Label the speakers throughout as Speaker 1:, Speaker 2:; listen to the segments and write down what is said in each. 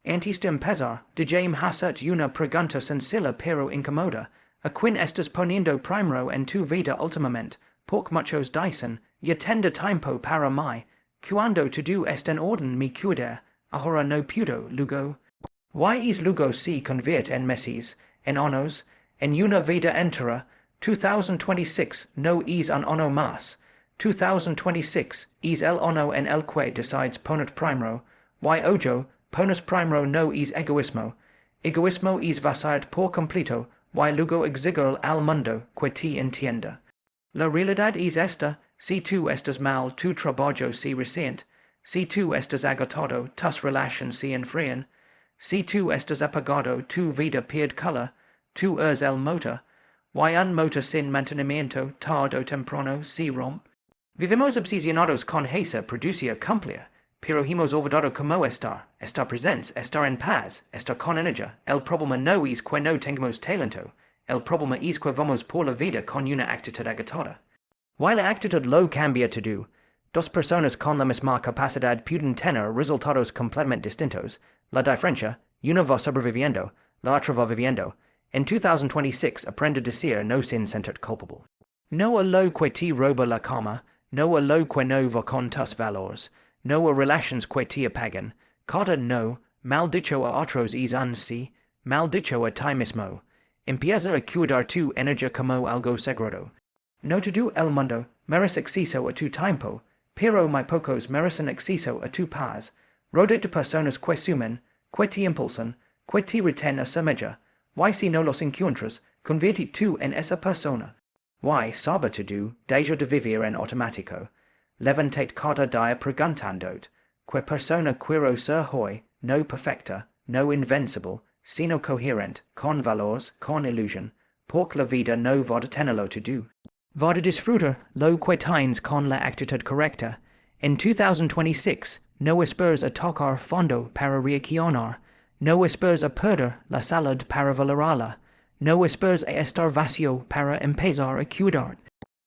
Speaker 1: Antistem pesar, digame hasert una pregunta sensilla pero incomoda, a quin estes poniendo primero en tu vida ultimamente, porc muchos dicen, y tenda tiempo para mai, cuando todo est en orden mi cuidar, ahora no puedo, luego. Y es luego se convierte en meses, en años, en una vida entera, 2026 no es un año más, 2026 es el año en el que decides poner primero, y ojo, pones primero no es egoísmo, egoísmo es vaciar por completo, y luego exigir al mundo que te entienda. La realidad es esta, si tú estás mal tu trabajo se resiente, si tú estás agotado tus relaciones se enfrían, si tú estás apagado tu vida pierde color, tú eres el motor, y un motor sin mantenimiento tarde o temprano se rompe. Vivimos obsesionados con esa producir cumplir, pero hemos olvidado cómo estar presentes, estar en paz, estar con energía. El problema no es que no tengamos talento, el problema es que vamos por la vida con una actitud agotada. Y la actitud lo cambia todo. Dos personas con la misma capacidad pueden tener resultados completamente distintos. La diferencia, una va sobreviviendo, la otra va viviendo. En 2026 aprende a decir no sin sentir culpable. No a lo que te roba la calma, no a lo que no va con tus valores, no a relations que te apagan, cada no, mal dicho a otros es un sí, mal dicho a ti mismo. Empieza a cuidar tu energía como algo sagrado. No todo el mundo merece exceso a tu tiempo, pero muy pocos merecen exceso a tu paz. Rodea de personas que sumen, que te impulsan, que te reten a semilla. Y si no los encuentras, convierte tú en esa persona. Y sabe todo, deja de vivir en automático. Levantate cada día preguntándote, que persona quiero ser hoy, no perfecta, no invencible, sino coherente, con valores, con ilusión, porque la vida no va a tenerlo todo. Va a disfrutar lo que tienes con la actitud correcta. En 2026, no esperes a tocar fondo para reaccionar. No esperes a perder la salud para valorarla. No esperes a estar vacío para empezar a cuidar.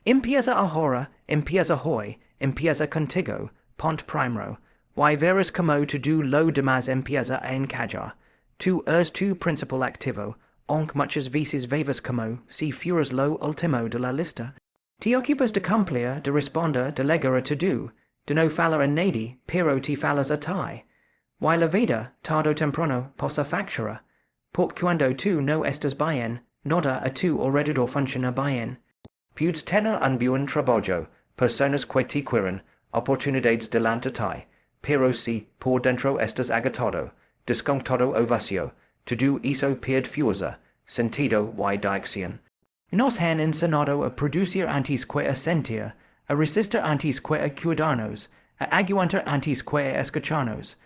Speaker 1: Empieza ahora, empieza hoy, empieza contigo, pont primero. Y verás como todo lo demás empieza a encajar. Tú eres tu principal activo, aunque muchas veces vivas como si fueras lo último de la lista. Te ocupas de cumplir, de responder, de llegar a todo, de no fallar a nadie, pero te fallas a ti. Y la vida, tarde o temprano, pasa factura. Porque cuando tú no estás bien, nada a tu alrededor funciona bien. Puedes tener un buen trabajo, personas que te quieren, oportunidades delante ti, pero si por dentro estás agotado, descontado o vacío, todo eso pierde fuerza, sentido y dirección. Nos han enseñado a producir antes que a sentir, a resistir antes que a cuidarnos, a aguantar antes que a escucharnos.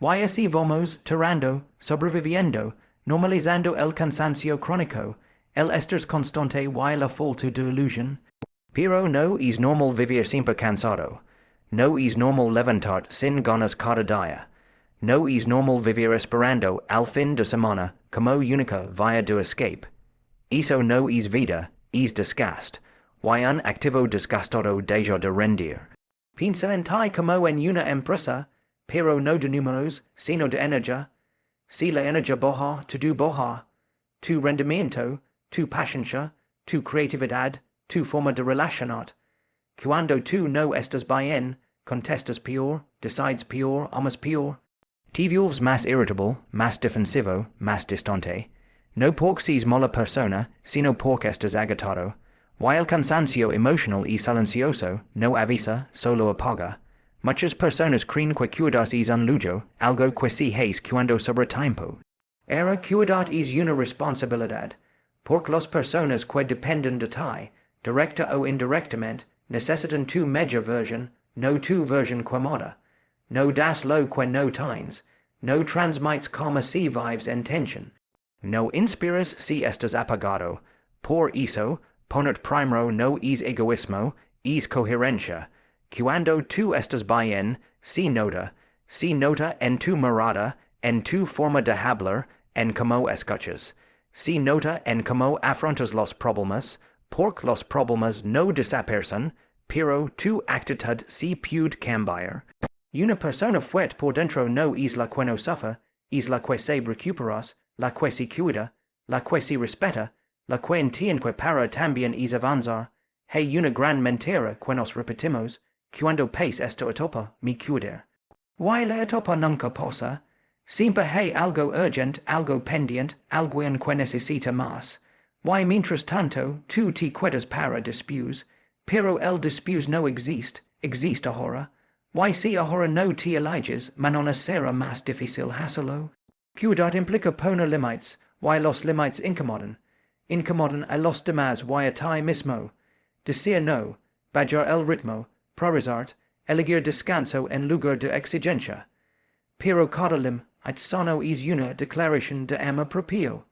Speaker 1: Y así vamos, tirando, sobreviviendo, normalizando el cansancio crónico, el estrés constante y la falta de ilusión. Pero no es normal vivir siempre cansado. No es normal levantar sin ganas cada día. No es normal vivir esperando al fin de semana como única vía de escape. Eso no es vida, es desgaste. Y un activo desgastado deja de rendir. Piensa en ti como en una empresa, pero no de números, sino de energía. Si la energía baja, todo baja. Tu rendimiento, tu paciencia, tu creatividad, tu forma de relacionar. Cuando tú no estás bien, contestas peor, decides peor, amas peor. Te vuelves más irritable, más defensivo, más distante. No porque seas mala persona, sino porque estás agotado. Y el cansancio emocional y silencioso no avisa, solo apaga. Muchas personas creen que cuidar es un lujo, algo que se hace cuando sobre tiempo. Cuidar es una responsabilidad, porque las personas que dependen de ti, directa o indirectamente, necesitan tu media versión, no tu versión quemada. No das lo que no tienes, no transmites como si vives en tensión. No inspiras si estás apagado. Por eso, poner primero no es egoísmo, es coherencia. Cuando tú estás bien, se nota en tu mirada, en tu forma de hablar, en cómo escuchas. Se nota en cómo afrontas los problemas, porque los problemas no desaparecen, pero tu actitud se puede cambiar. Una persona fuerte por dentro no es la que no sufre, is la que se recuperas, la que se cuida, la que se respeta, la que entiende para también es avanzar, hay una gran mentira que nos repetimos, cuando pace esto etopa mi cuidar. Why la etopa nunca posa? Siempre hay algo urgent, algo pendiente, algo en que necesita más. Why mientras tanto, tú te quedas para después, pero el después no existe ahora. Why si ahora no te eliges, mañana será más difícil hacerlo? Cuidar implica poner límites, why los límites incomodan a los demás why a ti mismo. Decir no, bajar el ritmo, priorizar, elegir descanso en lugar de exigencia. Pero cada limite sano es una declaración de amor propio.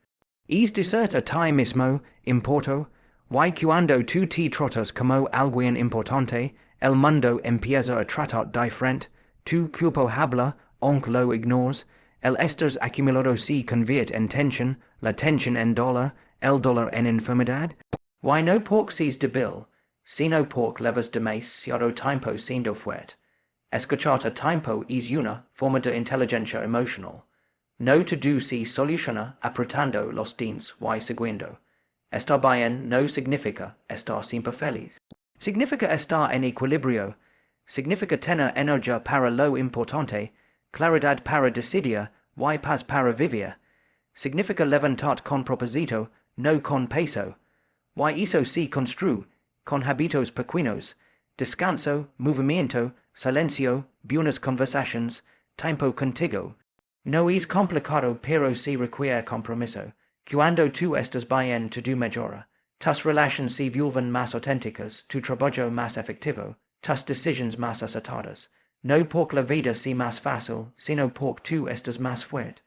Speaker 1: Es decir a ti mismo, importo, why cuando tú te tratas como alguien importante, el mundo empieza a tratar diferente, tu culpo habla, aunque lo ignores, el estrés acumulado se convierte en tensión, la tensión en dolor, el dolor en enfermedad. Why no porque seas débil, sino porque levas demasiado tiempo siendo fuerte. Escuchar a tiempo es una forma de inteligencia emocional. No todo se soluciona apretando los dientes y siguiendo. Estar bien no significa estar siempre feliz. Significa estar en equilibrio. Significa tener energía para lo importante, claridad para decidir, y paz para vivir. Significa levantar con propósito, no con peso. Y eso se construye, con hábitos pequeños, descanso, movimiento, silencio, buenas conversaciones, tiempo contigo. No es complicado pero se requiere compromiso. Cuando tú estás bien tu mejora. Tus relaciones se vuelven más auténticas, tu trabajo más efectivo, tus decisiones más acertadas. No porque la vida sea más fácil, sino porque tú estás más fuerte.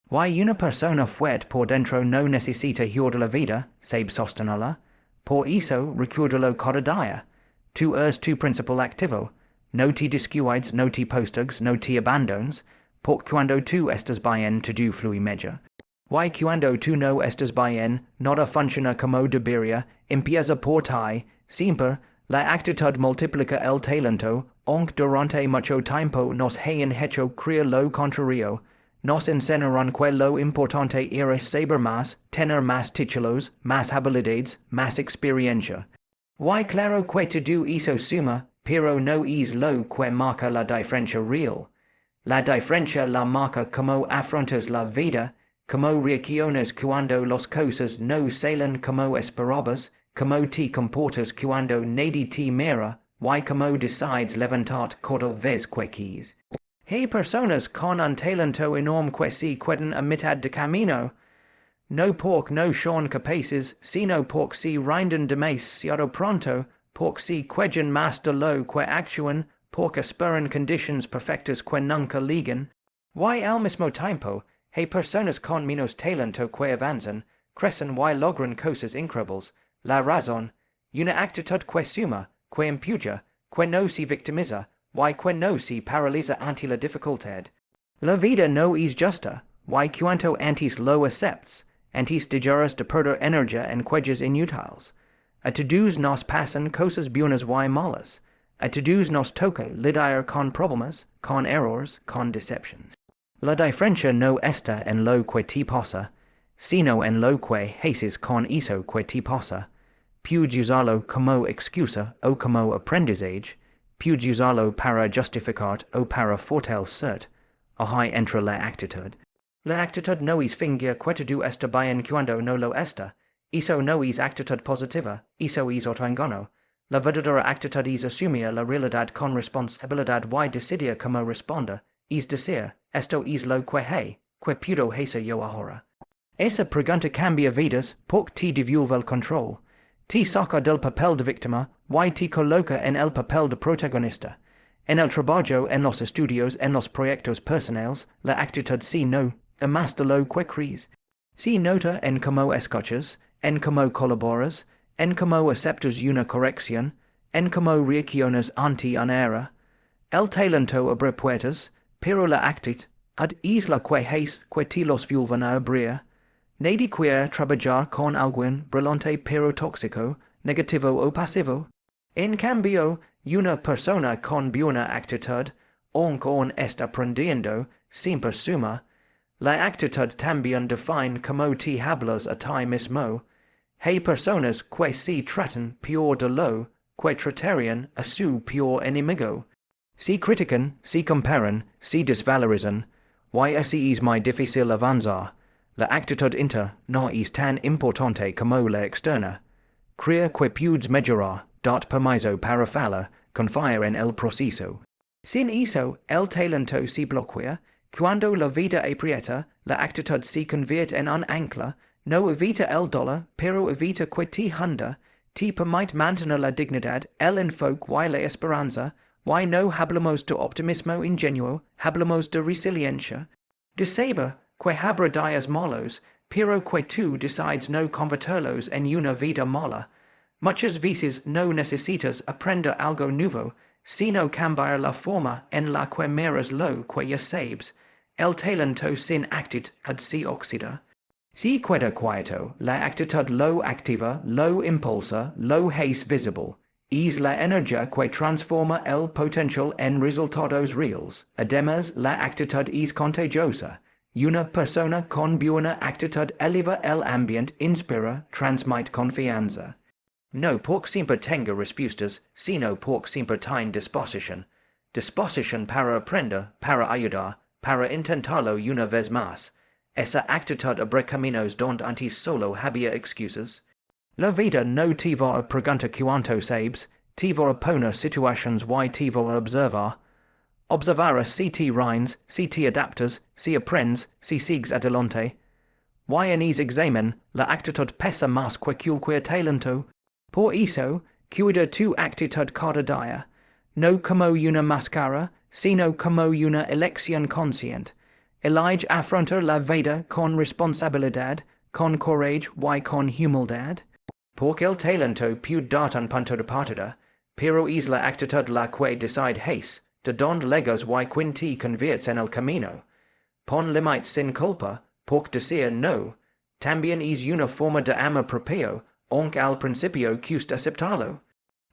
Speaker 1: Why una persona fuerte por dentro no necesita huir de la vida, sabe sostenerla. Por eso, recuérdalo cada día. Tú eres tu principal activo. No te descuides, no te postergues, no te abandones, porque cuando tú estás bien todo fluye mejor. Why cuando tú no estás bien, nada funciona como debería, empieza por ti, siempre, la actitud multiplica el talento, aunque durante mucho tiempo nos hayan hecho creer lo contrario, nos enseñaron que lo importante era saber más, tener más títulos, más habilidades, más experiencia. Why claro que todo eso suma, pero no es lo que marca la diferencia real. La diferencia la marca como afrontas la vida, como reaccionas cuando las cosas no salen como esperabas, como te comportas cuando nadie te mira, y como decides levantarte cada vez que quieres. Hay personas con un talento enorme que se quedan a mitad de camino. No porque no son capaces, sino porque se rinden demasiado pronto, porque se quejan más de lo que actúan, porque esperan condiciones perfectas que nunca llegan. Y al mismo tiempo, hay personas con menos talento que avanzan, crecen y logran cosas increíbles. La razón, una actitud que suma, que empuja, que no se victimiza, y que no se paraliza ante la dificultad. La vida no es justa, y cuanto antes lo aceptas, antes dejarás de perder energía en cosas inútiles. A todos nos pasan cosas buenas y malas. A todos nos toca lidiar con problemas, con errores, con decepciones. La diferencia no está en lo que te pasa, sino en lo que haces con eso que te pasa. Puedes usarlo como excusa o como aprendizaje, puedes usarlo para justificar o para fortalecer. Ahí entra la actitud. La actitud no es fingir que todo está bien cuando no lo está. Eso no es actitud positiva, eso es autoengaño. La verdadera actitud es asumir la realidad con responsabilidad y decidir cómo responder, es decir, esto es lo que hay, que puedo hacer yo ahora. Esa pregunta cambia vidas porque te devuelve el control. Te saca del papel de víctima y te coloca en el papel de protagonista. En el trabajo, en los estudios, en los proyectos personales, la actitud se no, a más de lo que crees. Se nota en cómo escuchas, en cómo colaboras, en cómo aceptas una corrección, en cómo reaccionas ante un error. El talento abre puertas, pero la actitud es la que hace que te los vuelvan a abrir. Nadie quiere trabajar con alguien brillante pero tóxico, negativo o pasivo. En cambio, una persona con buena actitud, aunque aún está aprendiendo, siempre suma. la actitud también define como te hablas a ti mismo, hay personas que se tratan peor de lo que tratarían a su peor enemigo. Si critican, si comparan, si desvalorizan, why así es muy difícil avanzar. La actitud inter no es tan importante como la externa. Crea que puedes mejorar, dot permiso para fallar, confiar en el proceso. Sin eso, el talento se bloquea, cuando la vida aprieta, la actitud se convierte en un ancla, no evita el dolor, pero evita que te hunda, te permite mantener la dignidad, el enfoque y la esperanza. Why no hablamos de optimismo ingenuo, hablamos de resiliencia, de saber que habrá días malos, pero que tú decides no convertirlos en una vida mala. Muchas veces no necesitas aprender algo nuevo, sino cambiar la forma en la que miras lo que ya sabes. El talento sin actitud se oxida. Si queda quieto, la actitud lo activa, lo impulsa, lo hace visible. Es la energía que transforma el potencial en resultados reales. Además, la actitud es contagiosa. Una persona con buena actitud eleva el ambiente, inspira, transmite confianza. No porque siempre tenga respuestas, sino porque siempre tiene disposición. Disposición para aprender, para ayudar, para intentarlo una vez más. Esa actitud abre caminos donde antes solo había excusas. La vida no te va a preguntar cuánto sabes, te va a poner situaciones y te va a observar. Observarás si te rindes, si te adaptas, si aprendes, si sigues adelante. Y en ese examen, la actitud pesa más que cualquier talento. Por eso, cuida tu actitud cada día, no como una máscara, sino como una elección consciente. Elige afrontar la vida con responsabilidad, con coraje y con humildad. Porque el talento puede dar un punto de partida, pero es la actitud la que decide hace, de donde llegas y quien te conviertes en el camino. Pon límites sin culpa, porque decir no, también es una forma de amor propio, aunque al principio cuesta aceptarlo.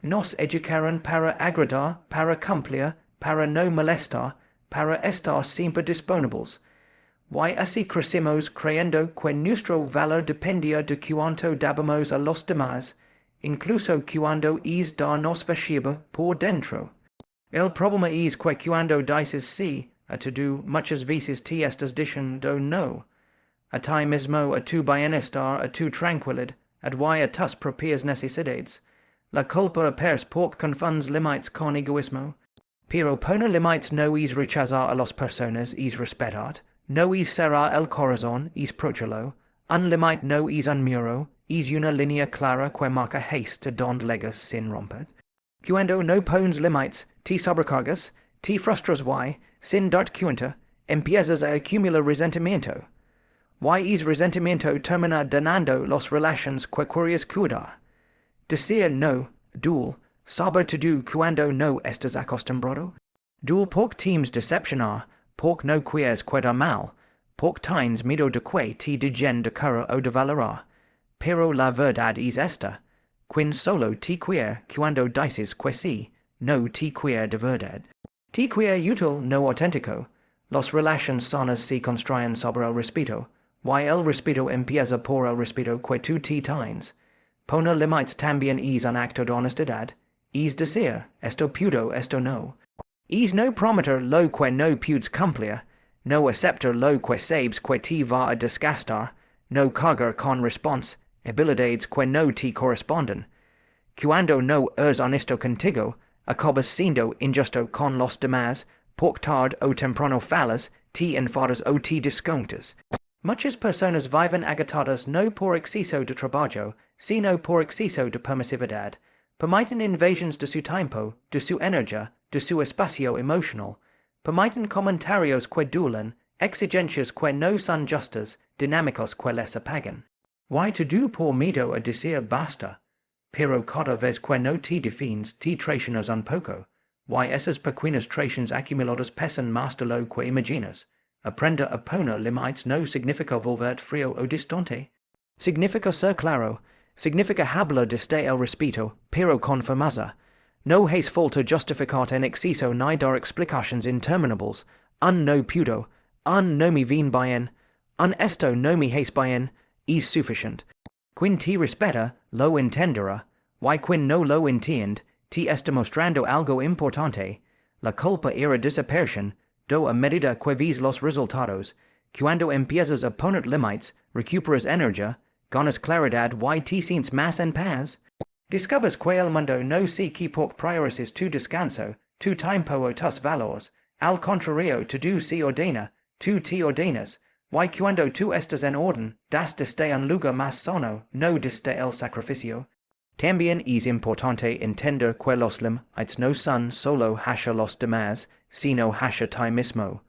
Speaker 1: Nos educaron para agradar, para cumplir, para no molestar, para estar siempre disponibles. Y así crecimos creyendo que nuestro valor dependía de cuánto dábamos a los demás, incluso cuando es darnos vacío por dentro. El problema es que cuando dices sí a todo, muchas veces te estás diciendo no. A ti mismo, a tu bienestar, a tu tranquilidad, a tus propias necesidades. La culpa apers porque confundes límites con egoísmo. Pero poner límites no es rechazar a las personas, es respetar. No es cerrar el corazón, es procharlo. Un límite no es un muro, es una línea clara que marca haste de donde llegas sin romper. Cuando no pones límites, te sobrecargas, te frustras y, sin darte cuenta, empiezas a acumular resentimiento. Y es resentimiento termina dañando las relaciones que querías cuidar. Decir no, duele, saber todo cuando no estás acostumbrado. Duele porque temes decepcionar, porque no quieres quedar mal, porque tienes miedo de que te dejen de cara o de valorar. Pero la verdad es esta, quien solo te quiere cuando dices que sí, no te quiere de verdad. Te quiere útil, no auténtico. Las relaciones sanas se construyen sobre el respeto, y el respeto empieza por el respeto que tú te tienes. Poner límites también es un acto de honestidad, es decir, esto puedo, esto no. Es no prometer lo que no puedes cumplir, no aceptar lo que sabes que te va a desgastar, no cargar con responsabilidades que no te corresponden. Cuando no eres honesto contigo, acabas siendo injusto con los demás, porque tarde o temprano fallas, te enfadas o te descontas. Muchas personas viven agotadas no por exceso de trabajo, sino por exceso de permisividad. Permiten invasiones de su tiempo, de su energía, de su espacio emocional. Permiten comentarios que duelen, exigencias que no son justas, dinámicos que les apagan. Y todo por miedo a decir basta. Pero cada vez que no te defines, te traicionas un poco. Y esas pequeñas traiciones acumuladas pesan más de lo que imaginas. Aprender a poner límites no significa volverte frío o distante. Significa ser claro. Significa hablar desde el respeto, pero con firmeza. No hace falta justificarte en exceso ni dar explicaciones interminables. Un no pudo, Un no mi vien bien, un esto no mi hace bien, is sufficient. Quin ti respeta, lo intendera, y quin no lo entiend, ti está mostrando algo importante, la culpa era dispersión, do a medida que ves los resultados, cuando empiezas a poner límites, recuperas energía, ganas claridad y te sientes más en paz. Discovers que el mundo no se que por priorices tu descanso, tu tiempo o tus valores, al contrario tu se ordena, tu te ordenas, y cuando tu estás en orden, das desde un lugar más sano, no desde el sacrificio. También es importante entender que los límites no son solo hacia los demás, sino hacia ti mismo.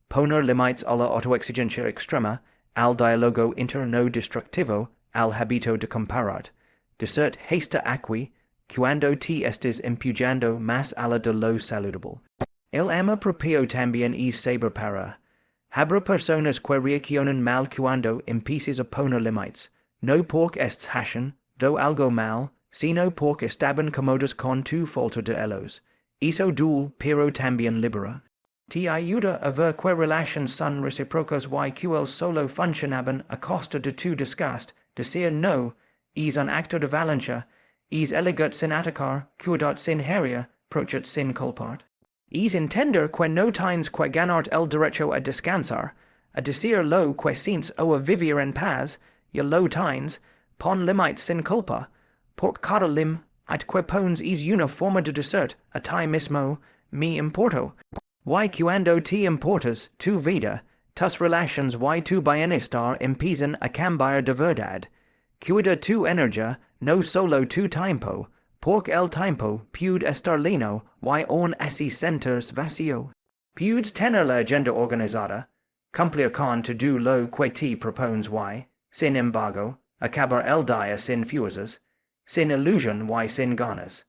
Speaker 1: Poner límites a la autoexigencia extrema, al diálogo interno destructivo, al hábito de comparar. Desert hasta aquí, cuando te estés empujando más allá de lo saludable. El amor propio también es saber para. Habrá personas que reaccionan mal cuando empiezas a poner límites, no porque estés hacen, do algo mal, sino porque estaban cómodos con tu falta de ellos. Eso duele pero también libera. Te ayuda a ver que relaciones son recíprocas y que el solo funcionaban a costa de tu desgaste, decir no, es un acto de valencia, es elegat sin atacar, cuidat sin herir, prochat sin culpar. Es entender que no tienes que ganar el derecho a descansar, a decir lo que sientes o a vivir en paz, y lo tienes, pon límites sin culpa, porque cada límite que pones es una forma de decir a ti mismo, me importo. Y cuando te importas, tu vida, tus relaciones y tu bienestar empiezan a cambiar de verdad. Cuida tu energía, no solo tu tiempo, porque el tiempo puede estar lleno y aún así sentirse vacío. Puedes tener la agenda organizada, cumplir con todo lo que te propones y, sin embargo, acabar el día sin fuerzas, sin ilusión y sin ganas.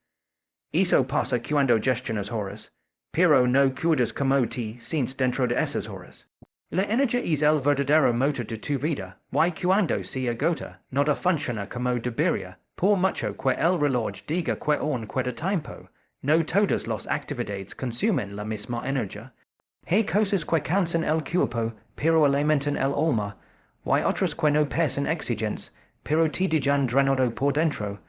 Speaker 1: Eso pasa cuando gestionas horas, pero no cuidas como te sientes dentro de esas horas. La energía es el verdadero motor de tu vida, y cuando se agota, no funciona como debería, por mucho que el reloj diga que aún queda tiempo, no todas las actividades consumen la misma energía. Hay cosas que cansan el cuerpo, pero alimentan el alma, y otras que no parecen exigentes, pero te dejan drenado por dentro.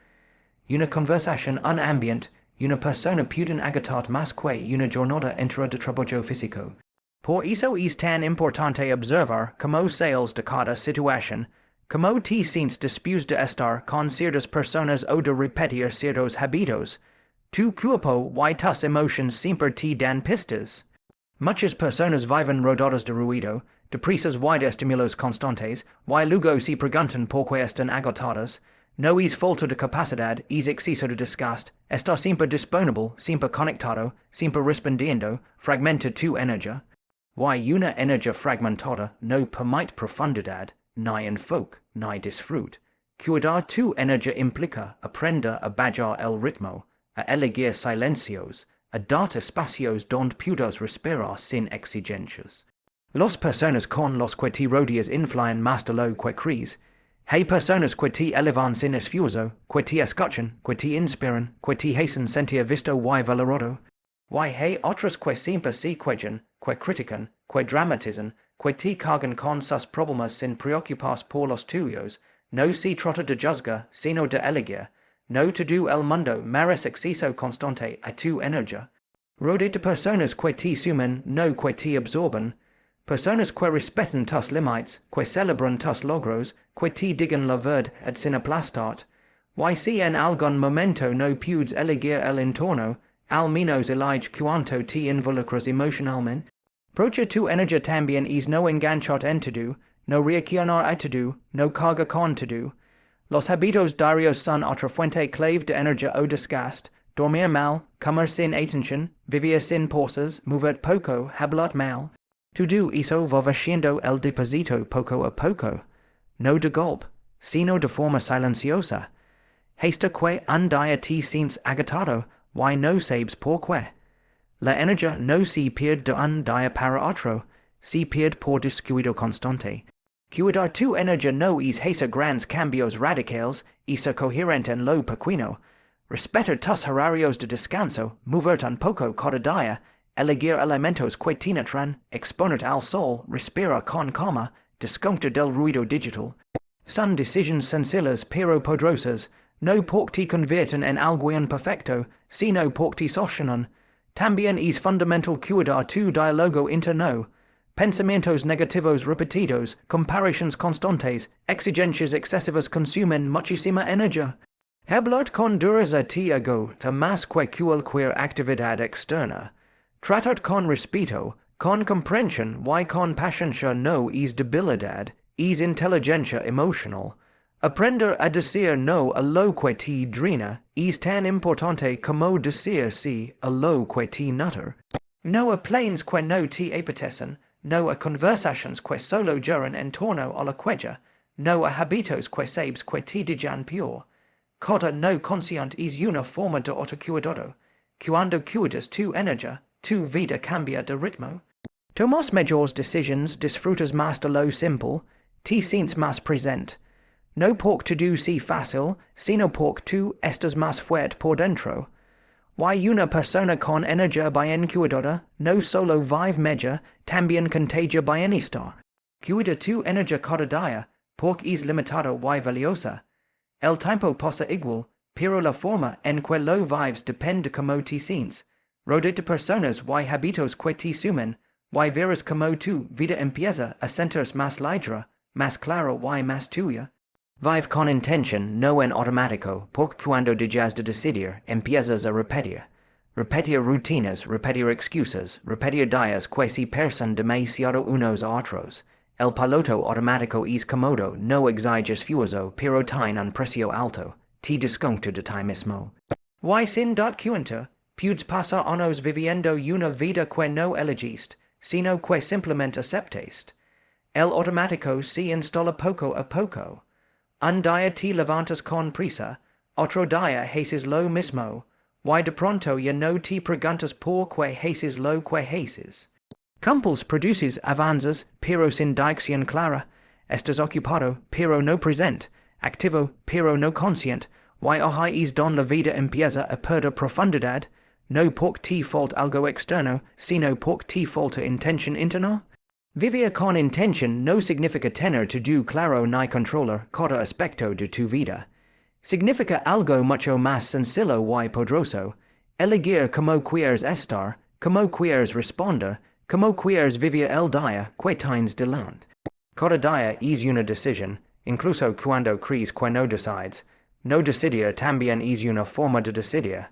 Speaker 1: Una conversación, un ambiente, una persona pueden agotar más que una jornada entera de trabajo físico. Por eso es tan importante observar cómo sales de cada situación, cómo te sientes después de estar con ciertas personas o de repetir ciertos hábitos. Tu cuerpo y tus emociones siempre te dan pistas. Muchas personas viven rodeadas de ruido, de prisas y de estímulos constantes, y luego se preguntan por qué están agotadas. No es falta de capacidad, es exceso de desgaste, estar siempre disponible, siempre conectado, siempre respondiendo, fragmenta tu energía. Y una energía fragmentada no permite profundidad, ni enfoque, ni disfrute. Cuidar tu energía implica aprender a bajar el ritmo, a elegir silencios, a darte espacios donde puedas respirar sin exigencias. Las personas con los que te rodeas influyen más de lo que crees. Hay personas que te elevan sin esfuerzo, que te escuchan, que te inspiran, que te hacen sentir visto y valorado. Y hay otras que siempre se quejan, que critican, que dramatizan, que te cargan con sus problemas sin preocuparse por los tuyos. No se trata de juzgar, sino de elegir. No todo el mundo merece exceso constante a tu energía. Rodea de personas que te suman, no que te absorban. Personas que respetan tus límites, que celebran tus logros, que te digan la verdad sin aplastarte. Y si en algún momento no puedes elegir el entorno, al menos elige cuanto te involucras emocionalmente. Procha tu energía también es no enganchar en todo, no reaccionar a todo, no cargar con todo. Los hábitos diarios son otra fuente clave de energía o desgaste. Dormir mal, comer sin atención, vivir sin pausas, mover poco, hablar mal. Todo eso va siendo el depósito poco a poco. No de golpe, sino de forma silenciosa. Hasta que un día te sientes agotado, y no sabes por qué. La energía no se pierde de un día para otro, se pierde por descuido constante. Cuidar tu energía no es hacer grandes cambios radicales, es ser coherente en lo pequeño. Respetar tus horarios de descanso, moverte un poco cada día, elegir elementos que tinatran, exponet al sol, respira con calma, desconecta del ruido digital. Son decisions sencillas pero poderosas, no porque convierten en algo imperfecto, sino porque sostenen. También es fundamental cuidar tu diálogo interno. Pensamientos negativos repetidos, comparaciones constantes, exigencias excesivas consumen muchísima energía. Hablar con dureza te agota más que cualquier actividad externa. Tratar con respeto, con comprensión y con paciencia no es debilidad, es inteligencia emocional. Aprender a decir no a lo que te drena es tan importante como decir sí a lo que te nutre. No a planes que no te apetecen, no a conversations que solo giran en torno a la queja, no a hábitos que sabes que te dejan peor. Cada no consciente es una forma de autocuidado. Cuando cuidas tu energía, tu vida cambia de ritmo. Tomas mejores decisiones, disfrutas más de lo simple, te sientes más presente. No porque todo sea fácil, sino porque tú estás más fuerte por dentro. Y una persona con energía bien cuidada no solo vive mejor, también contagia bienestar. Cuida tu energía cada día, porque es limitado y valiosa. El tiempo pasa igual, pero la forma en que lo vives depende de cómo te sientes. Rodea de personas y hábitos que te sumen, y verás cómo tu vida empieza a sentirse más ligera, más clara y más tuya. Vive con intención, no en automático, porque cuando dejas de decidir, empiezas a repetir. Repetir rutinas, repetir excusas, repetir días que se parecen demasiado unos a otros. El piloto automático es cómodo, no exige esfuerzo, pero tiene un precio alto. Te desconecta de ti mismo. Y sin dar cuenta, puedes pasar años viviendo una vida que no elegiste, sino que simplemente aceptaste. El automático se instala poco a poco. Un día te levantas con prisa, otro día haces lo mismo, y de pronto ya no te preguntas por qué haces lo que haces. Cumples produces avanzas, pero sin dirección clara. Estás ocupado, pero no presente, activo, pero no consciente, y ahí es donde la vida empieza a perder profundidad, no porque te falta algo externo, sino porque te falta intención interna. Vivir con intención no significa tener todo claro ni controlar cada aspecto de tu vida. Significa algo mucho más sencillo y poderoso, elegir cómo quieres estar, cómo quieres responder, cómo quieres vivir el día que tienes delante. Cada día es una decisión, incluso cuando crees que no decides. No decidir también es una forma de decidir.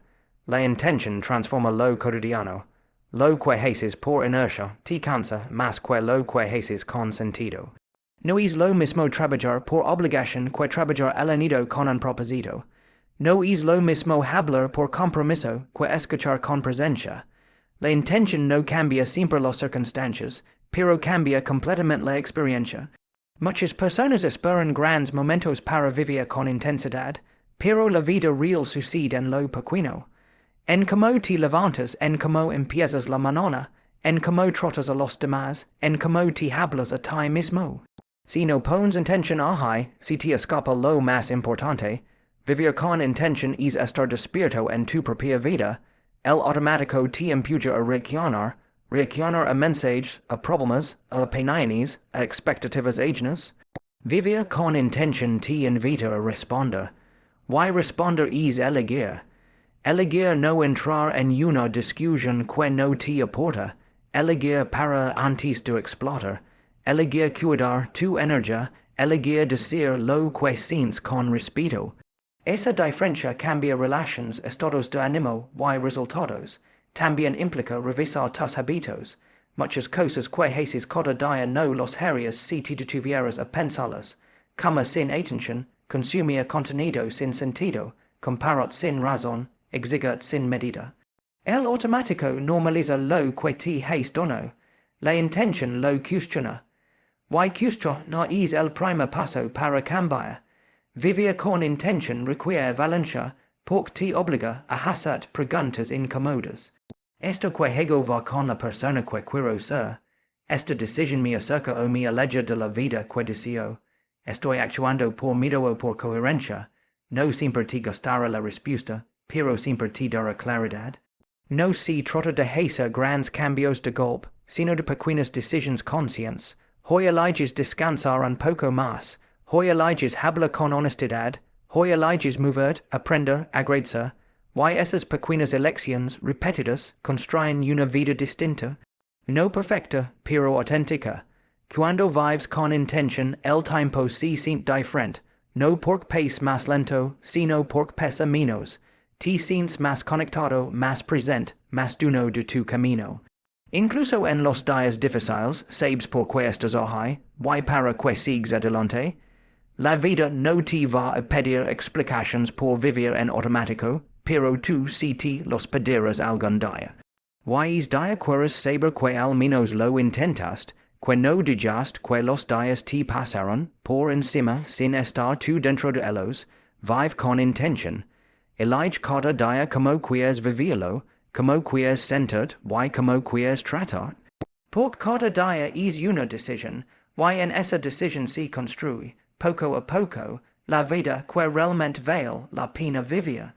Speaker 1: La intención transforma lo cotidiano. Lo que haces por inercia te cansa más que lo que haces con sentido. No es lo mismo trabajar por obligación que trabajar alineado con un propósito. No es lo mismo hablar por compromiso que escuchar con presencia. La intención no cambia siempre las circunstancias, pero cambia completamente la experiencia. Muchas personas esperan grandes momentos para vivir con intensidad, pero la vida real sucede en lo pequeño. En cómo te levantas, en cómo empiezas la mañana, en cómo tratas a los demás, en cómo te hablas a ti mismo. Si no pones intención ahí, si te escapa lo más importante, vivir con intención es estar despierto en tu propia vida, el automático te empuja a reaccionar a mensajes, a problemas, a opiniones, a expectativas ajenas. Vivir con intención te invita a responder. Y responder es elegir. Elegir no entrar en una discusión que no te aporta, elegir para antes de explotar, elegir cuidar tu energía, elegir decir lo que sientes con respeto. Esa diferencia cambia relaciones, estados de ánimo y resultados. También implica revisar tus hábitos. Muchas cosas que haces cada día no los harías si te detuvieras a pensarlas. Comer sin atención, consumir contenido sin sentido, comparar sin razón, exigir sin medida. El automático normaliza lo que te has dado. La intención lo cuestiona. Y cuestionar es el primer paso para cambiar. Vivir con intención requiere valencia, porque te obliga a hacer preguntas incómodas. ¿Esto que hago va con la persona que quiero ser? ¿Esta decisión me acerca o me aleja de la vida que deseo? ¿Estoy actuando por miedo o por coherencia? No siempre te gustará la respuesta, pero siempre te dará claridad. No si trata de hacer grandes cambios de golpe, sino de pequeñas decisiones conscientes. Hoy eliges descansar un poco más. Hoy eliges hablar con honestidad. Hoy eliges mover, aprender, agradecer. Y esas pequeñas elecciones repetidas construyen una vida distinta. No perfecta, pero auténtica. Cuando vives con intención, el tiempo se siente diferente. No porque pace más lento, sino porque pesa menos. Te sientes más conectado, más presente, más dueño de tu camino. Incluso en los días difíciles, sabes por qué estás hoy, y para qué sigues adelante. La vida no te va a pedir explicaciones por vivir en automático, pero tú sí te los pedirás algún día. Y es día quieres saber que al menos lo intentaste, que no dejaste que los días te pasaron por encima sin estar tú dentro de ellos. Vive con intención. Elige cada día como quieres vivirlo, como quieres sentir y como quieres tratar. Porque cada día es una decisión, y en esa decisión se construye, poco a poco, la vida que realmente vale la pena vivir.